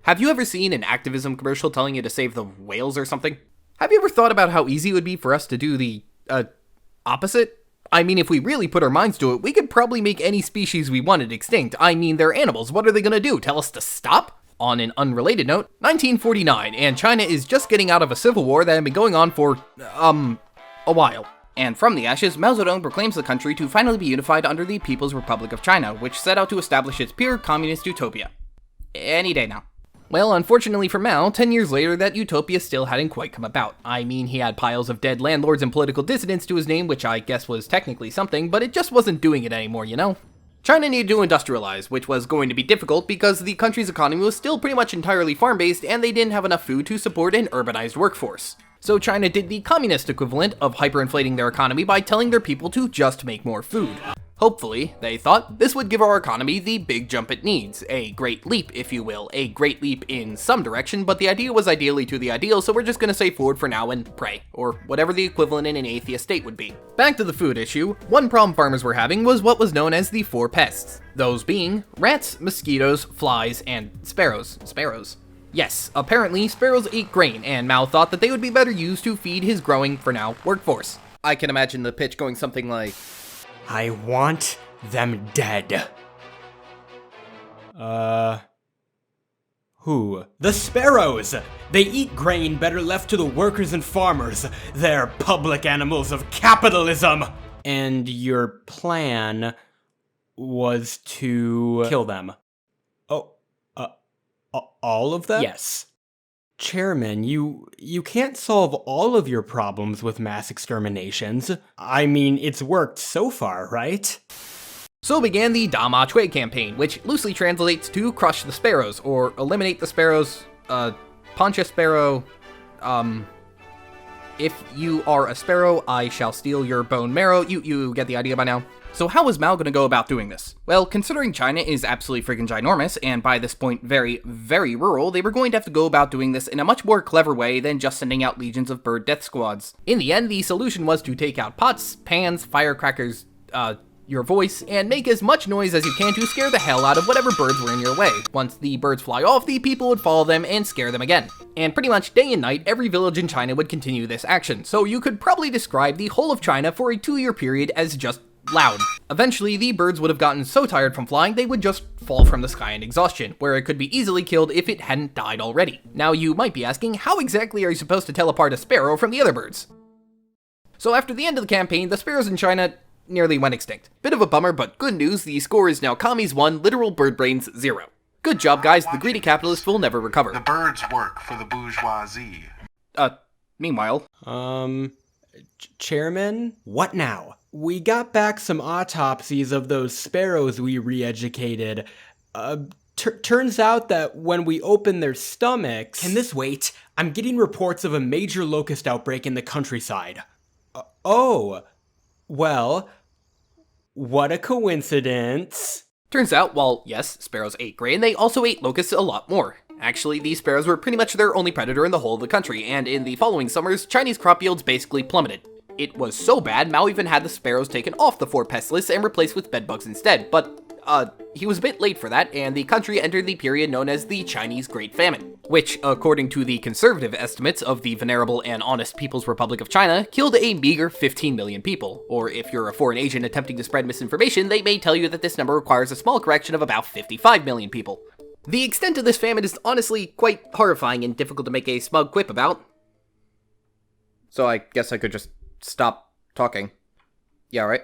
Have you ever seen an activism commercial telling you to save the whales or something? Have you ever thought about how easy it would be for us to do the, opposite? I mean, if we really put our minds to it, we could probably make any species we wanted extinct. I mean, they're animals. What are they gonna do? Tell us to stop? On an unrelated note, 1949, and China is just getting out of a civil war that had been going on for, a while. And from the ashes, Mao Zedong proclaims the country to finally be unified under the People's Republic of China, which set out to establish its pure communist utopia. Any day now. Well, unfortunately for Mao, 10 years later, that utopia still hadn't quite come about. I mean, he had piles of dead landlords and political dissidents to his name, which I guess was technically something, but it just wasn't doing it anymore, you know? China needed to industrialize, which was going to be difficult because the country's economy was still pretty much entirely farm-based and they didn't have enough food to support an urbanized workforce. So China did the communist equivalent of hyperinflating their economy by telling their people to just make more food. Hopefully, they thought, this would give our economy the big jump it needs, a great leap, if you will, a great leap in some direction, but the idea was ideally to the ideal, so we're just gonna say forward for now and pray, or whatever the equivalent in an atheist state would be. Back to the food issue, one problem farmers were having was what was known as the four pests, those being rats, mosquitoes, flies, and sparrows. Sparrows. Yes, apparently sparrows ate grain, and Mao thought that they would be better used to feed his growing, for now, workforce. I can imagine the pitch going something like, I want them dead. Who? The sparrows! They eat grain better left to the workers and farmers. They're public animals of capitalism! And your plan was to kill them? Oh, all of them? Yes. Chairman, you can't solve all of your problems with mass exterminations. I mean, it's worked so far, right? So began the Dama Chui campaign, which loosely translates to crush the sparrows, or eliminate the sparrows, punch a sparrow, if you are a sparrow, I shall steal your bone marrow. You get the idea by now? So how was Mao gonna go about doing this? Well, considering China is absolutely freaking ginormous, and by this point very, very rural, they were going to have to go about doing this in a much more clever way than just sending out legions of bird death squads. In the end, the solution was to take out pots, pans, firecrackers, your voice, and make as much noise as you can to scare the hell out of whatever birds were in your way. Once the birds fly off, the people would follow them and scare them again. And pretty much day and night, every village in China would continue this action, so you could probably describe the whole of China for a 2-year period as just loud. Eventually, the birds would have gotten so tired from flying, they would just fall from the sky in exhaustion, where it could be easily killed if it hadn't died already. Now, you might be asking, how exactly are you supposed to tell apart a sparrow from the other birds? So after the end of the campaign, the sparrows in China nearly went extinct. Bit of a bummer, but good news, the score is now commies 1, literal bird brains 0. Good job, guys, the greedy capitalist will never recover. The birds work for the bourgeoisie. Meanwhile... Chairman? What now? We got back some autopsies of those sparrows we re-educated. Turns out that when we open their stomachs... Can this wait? I'm getting reports of a major locust outbreak in the countryside. Oh, well, what a coincidence. Turns out, while yes, sparrows ate grain, they also ate locusts a lot more. Actually, these sparrows were pretty much their only predator in the whole of the country, and in the following summers, Chinese crop yields basically plummeted. It was so bad, Mao even had the sparrows taken off the 4 pest list and replaced with bedbugs instead, but, he was a bit late for that, and the country entered the period known as the Chinese Great Famine, which, according to the conservative estimates of the venerable and honest People's Republic of China, killed a meager 15 million people. Or if you're a foreign agent attempting to spread misinformation, they may tell you that this number requires a small correction of about 55 million people. The extent of this famine is honestly quite horrifying and difficult to make a smug quip about. So I guess I could just stop talking. Yeah, right?